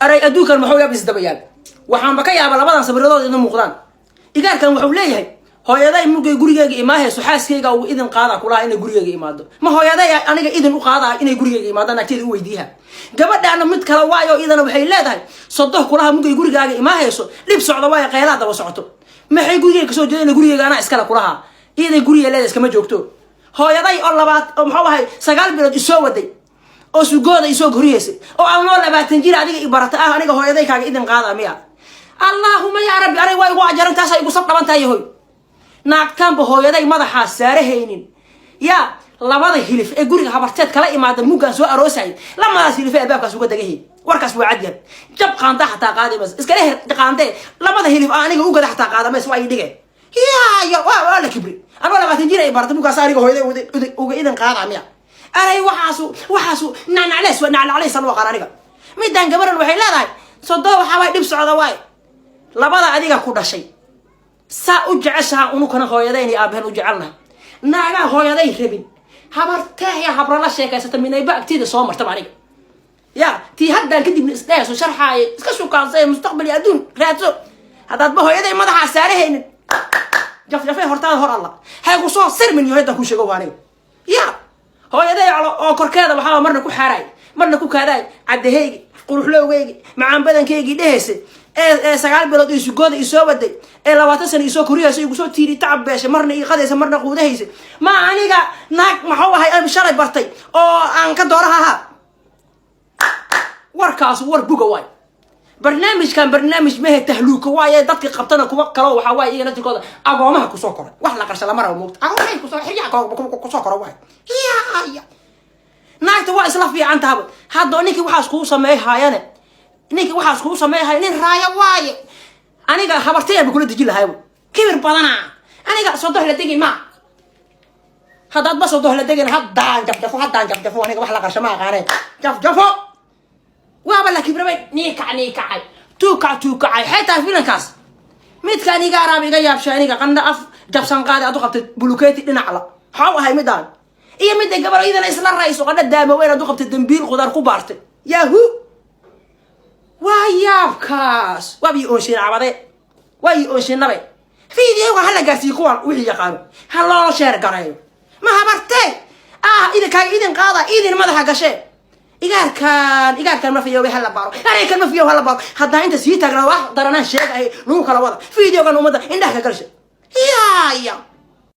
أري أدوك المحوية بيزدبيان وحن بكي على لبضان صبرضات إذن مقدان إيجار كان محول ليه هو يداي ممكن يقولي إماه سحاس كيجا وإذن قاضي كلها إنه يقولي إماده ما هو يداي أنا إذن قاضي إنه يقولي إماده أنا كتير ويديها قبل أنا متكلا وايو إذن وبحيل ده صدق كلها ممكن يقولي إماه سو لبس على وايا قيلات وسعته ما حيقولي كسو جدنا يقولي أنا إسكلا كلها إذن يقولي لا إسكما جوكتو هو يداي الله بعد محوه هاي سجال بلد يسوى دي أو سجود يسوى غريسي أو أمور لبعد تنجيل هذه إبرة أنا هو يداي كاج إذن قاضي مياه اللهم يا ربي أنا واي واجرن تاسا يقصد طبعا تايهوي naagtaan hooyaday madaxa saarahaynin ya labada hilif ee guriga habarteed kala imaada mugan soo aroosay lamada hilif ee baabkaas uga dagahay warkaas waa cad yar jab qaanda xataa qaaday bas iska leer qaandee labada hilif aniga uga xataa qaada ma way dhigay ya waa la kibri ana la baatin jiray barta mugaas aniga hooyaday uga idan qaada miya aray waxaasu nacnacleys waa nacnacleys loo qaan aniga midaan gabaran waxay leedahay sodoo waxa way dhib socda way labada adiga ku dhashay saa u jeceshaha unu kana hooyadeen iyo aabaheen u jecelna naaga hooyaday rabin habartay habra la sheekaysata minay baagtida soo martay aniga ya tii hadda kadib isdheeso sharxay iska shukaansan mustaqbal adduun raadso hadaad ba hooyaday madaxa saaraheen jafjafay hortaada hor Allah hay ku soo sir min yohada ku sheego waaniga ya hooyaday oo korkeeda waxa marna ku xaaray marna ku kaaday cadaheygi quruxlowgeygi macaan badankeygi dheheysay sagaal bilood isu gooda isoo waday 20 sano isoo koriyayso igu soo tiiri tacab beesha marna ii qadaysa marna quudahaysa ma aniga naag maxuu ahay aan shalay bartay oo aan ka dooraha warkaas war buga way barnaamij ma tahluuka way dadka qabtana kuwa kale waxa way iyana tirkooda agoomaha ku soo koray wax la qarsha lama rabo moogta agoomaha ku soo xiriya ku soo koray way ya naagta waa isla fiican tahay hadda ninkii waxaas ku sameeyay ninki waxaas ku sameeyay nin raaya waaye aniga habartay aan kula dajin lahayn kibir badana aniga soo dohla degin ma hadaad bas soo dohla degin haddaan jafjafo aniga wax la qarsho ma aqaanay jafjafo waaba la kibray niikacay tuuka xitaa filankaas midkaan iga araab iga yaabshay aniga qanda af jabsan qaadi aad u qabtay bulukeeti dhinac la xaw ahay midaan iyo mid gabar idana isla raayso qada daama weyn aad u qabtay dambiil qudar ku baartay yahu وياكاس وابي أوشين عبادة وابي أوشين نبي فيديو هلا قاسي كوان وحي يقانو هلا شير قرايو ما هبرتي إذا كان قاضي إذا ما ذا حقشة إيجار كان ما فيه هلا بارو أنا كان ما فيه هلا بارو حتى أنت سيتك رواح درنا شيء نو كلا وضع فيديو كانوا ماذا عندك كرشة يا